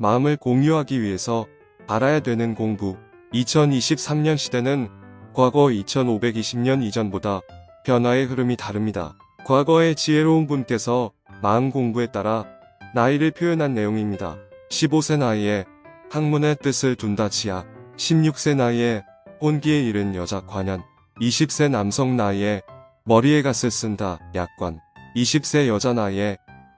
마음을 공유하기 위해서 알아야 되는 공부. 2023년 시대는 과거 2520년 이전보다 변화의 흐름이 다릅니다. 과거의 지혜로운 분께서 마음 공부에 따라 나이를 표현한 내용입니다. 15세 나이에 학문의 뜻을 둔다 지약, 16세 나이에 혼기에 이른 여자 관연, 20세 남성 나이에 머리에 갓을 쓴다 약관, 20세 여자 나이에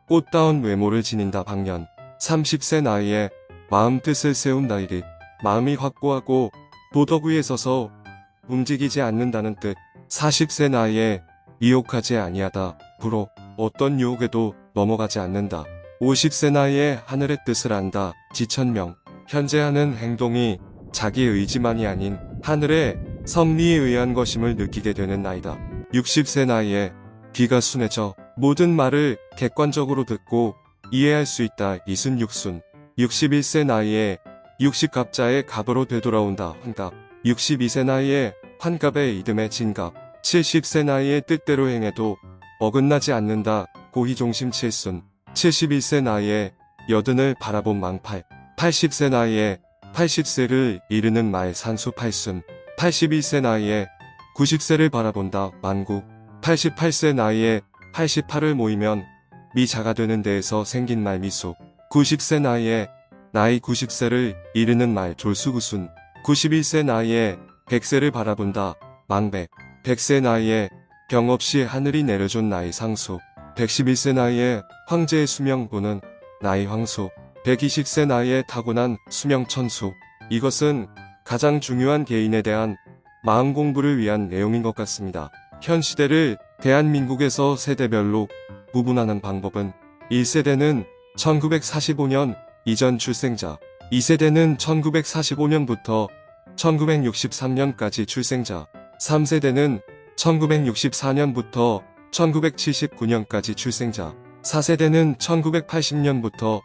꽃다운 외모를 지닌다 방년, 30세 나이에 마음 뜻을 세운다 일입, 마음이 확고하고 도덕 위에 서서 움직이지 않는다는 뜻, 40세 나이에 미혹하지 아니하다 불호, 어떤 유혹에도 넘어가지 않는다, 50세 나이에 하늘의 뜻을 안다 지천명, 현재 하는 행동이 자기 의지만이 아닌 하늘의 섭리에 의한 것임을 느끼게 되는 나이다. 60세 나이에 귀가 순해져 모든 말을 객관적으로 듣고 이해할 수 있다 이순육순. 61세 나이에 60갑자의 갑으로 되돌아온다 환갑. 62세 나이에 환갑의 이듬해 진갑. 70세 나이에 뜻대로 행해도 어긋나지 않는다 고희종심 칠순. 71세 나이에 여든을 바라본 망팔. 80세 나이에 80세를 이르는 말 산수 팔순. 81세 나이에 90세를 바라본다 만국. 88세 나이에 88을 모이면 미자가 되는 데에서 생긴 말 미숙. 90세 나이에 나이 90세를 이르는 말 졸수구순. 91세 나이에 100세를 바라본다 망백. 100세 나이에 병 없이 하늘이 내려준 나이 상수. 111세 나이에 황제의 수명 보는 나이 황수. 120세 나이에 타고난 수명 천수. 이것은 가장 중요한 개인에 대한 마음 공부를 위한 내용인 것 같습니다. 현 시대를 대한민국에서 세대별로 구분하는 방법은 1세대는 1945년 이전 출생자, 2세대는 1945년부터 1963년까지 출생자, 3세대는 1964년부터 1979년까지 출생자, 4세대는 1980년부터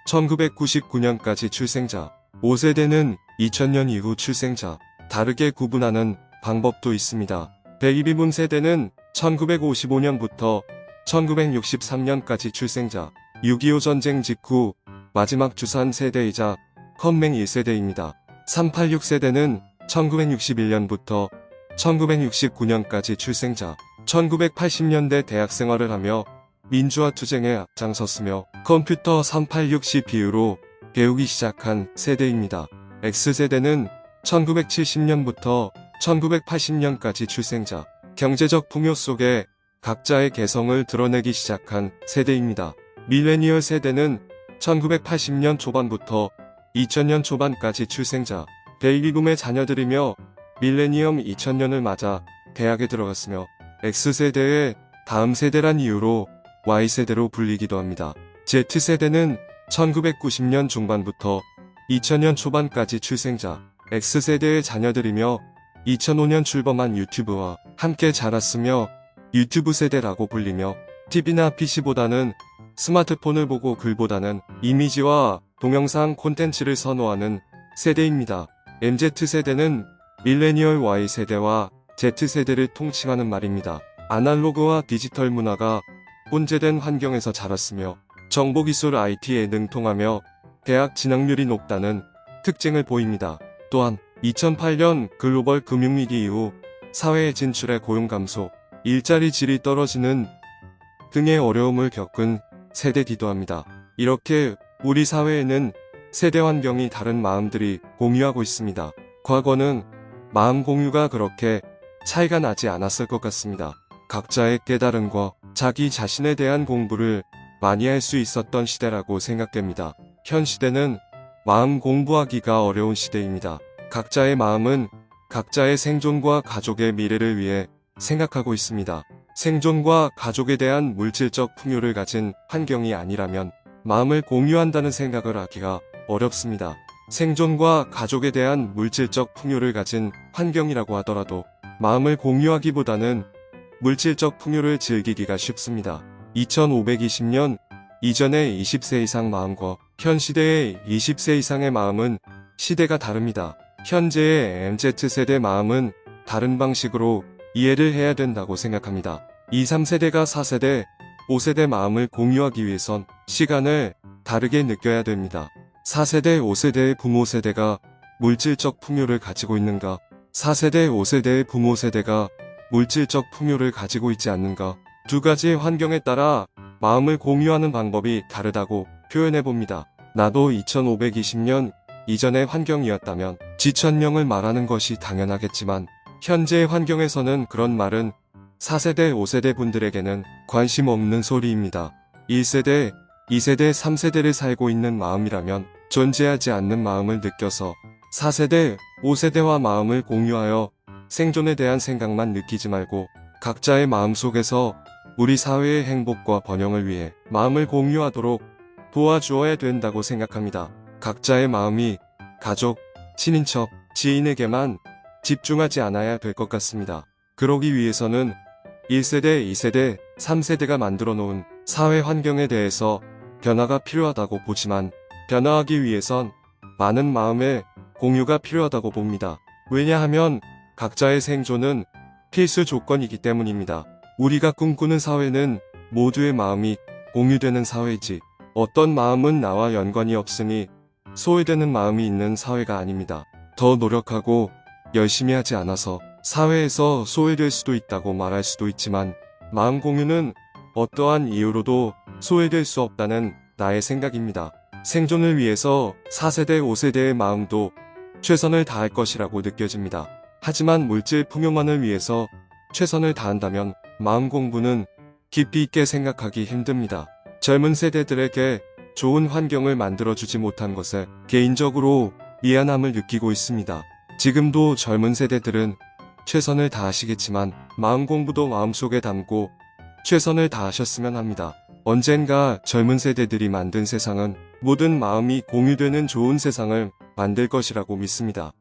1999년까지 출생자, 5세대는 2000년 이후 출생자. 다르게 구분하는 방법도 있습니다. 베이비붐 세대는 1955년부터 1963년까지 출생자, 6.25 전쟁 직후 마지막 주산 세대이자 컴맹 1세대입니다. 386 세대는 1961년부터 1969년까지 출생자, 1980년대 대학 생활을 하며 민주화 투쟁에 앞장섰으며 컴퓨터 386 CPU로 배우기 시작한 세대입니다. X세대는 1970년부터 1980년까지 출생자, 경제적 풍요 속에 각자의 개성을 드러내기 시작한 세대입니다. 밀레니얼 세대는 1980년 초반부터 2000년 초반까지 출생자, 베이비붐의 자녀들이며 밀레니엄 2000년을 맞아 대학에 들어갔으며 X세대의 다음 세대란 이유로 Y세대로 불리기도 합니다. Z세대는 1990년 중반부터 2000년 초반까지 출생자, X세대의 자녀들이며 2005년 출범한 유튜브와 함께 자랐으며 유튜브 세대라고 불리며 TV나 PC보다는 스마트폰을 보고 글보다는 이미지와 동영상 콘텐츠를 선호하는 세대입니다. MZ세대는 밀레니얼 Y세대와 Z세대를 통칭하는 말입니다. 아날로그와 디지털 문화가 혼재된 환경에서 자랐으며 정보기술 IT에 능통하며 대학 진학률이 높다는 특징을 보입니다. 또한 2008년 글로벌 금융위기 이후 사회에 진출해 고용 감소, 일자리 질이 떨어지는 등의 어려움을 겪은 세대이기도 합니다. 이렇게 우리 사회에는 세대 환경이 다른 마음들이 공유하고 있습니다. 과거는 마음 공유가 그렇게 차이가 나지 않았을 것 같습니다. 각자의 깨달음과 자기 자신에 대한 공부를 많이 할 수 있었던 시대라고 생각됩니다. 현 시대는 마음 공부하기가 어려운 시대입니다. 각자의 마음은 각자의 생존과 가족의 미래를 위해 생각하고 있습니다. 생존과 가족에 대한 물질적 풍요를 가진 환경이 아니라면 마음을 공유한다는 생각을 하기가 어렵습니다. 생존과 가족에 대한 물질적 풍요를 가진 환경이라고 하더라도 마음을 공유하기보다는 물질적 풍요를 즐기기가 쉽습니다. 2520년 이전의 20세 이상 마음과 현 시대의 20세 이상의 마음은 시대가 다릅니다. 현재의 MZ세대 마음은 다른 방식으로 이해를 해야 된다고 생각합니다. 2, 3세대가 4세대, 5세대 마음을 공유하기 위해선 시간을 다르게 느껴야 됩니다. 4세대, 5세대의 부모 세대가 물질적 풍요를 가지고 있는가? 4세대, 5세대의 부모 세대가 물질적 풍요를 가지고 있지 않는가? 두 가지의 환경에 따라 마음을 공유하는 방법이 다르다고 표현해봅니다. 나도 2520년 이전의 환경이었다면 지천명을 말하는 것이 당연하겠지만 현재의 환경에서는 그런 말은 4세대, 5세대 분들에게는 관심 없는 소리입니다. 1세대, 2세대, 3세대를 살고 있는 마음이라면 존재하지 않는 마음을 느껴서 4세대, 5세대와 마음을 공유하여 생존에 대한 생각만 느끼지 말고 각자의 마음속에서 우리 사회의 행복과 번영을 위해 마음을 공유하도록 도와주어야 된다고 생각합니다. 각자의 마음이 가족, 친인척, 지인에게만 집중하지 않아야 될 것 같습니다. 그러기 위해서는 1세대, 2세대, 3세대가 만들어 놓은 사회 환경에 대해서 변화가 필요하다고 보지만 변화하기 위해선 많은 마음의 공유가 필요하다고 봅니다. 왜냐하면 각자의 생존은 필수 조건이기 때문입니다. 우리가 꿈꾸는 사회는 모두의 마음이 공유되는 사회이지 어떤 마음은 나와 연관이 없으니 소외되는 마음이 있는 사회가 아닙니다. 더 노력하고 열심히 하지 않아서 사회에서 소외될 수도 있다고 말할 수도 있지만 마음 공유는 어떠한 이유로도 소외될 수 없다는 나의 생각입니다. 생존을 위해서 4세대, 5세대의 마음도 최선을 다할 것이라고 느껴집니다. 하지만 물질 풍요만을 위해서 최선을 다한다면 마음 공부는 깊이 있게 생각하기 힘듭니다. 젊은 세대들에게 좋은 환경을 만들어주지 못한 것에 개인적으로 미안함을 느끼고 있습니다. 지금도 젊은 세대들은 최선을 다하시겠지만 마음 공부도 마음속에 담고 최선을 다하셨으면 합니다. 언젠가 젊은 세대들이 만든 세상은 모든 마음이 공유되는 좋은 세상을 만들 것이라고 믿습니다.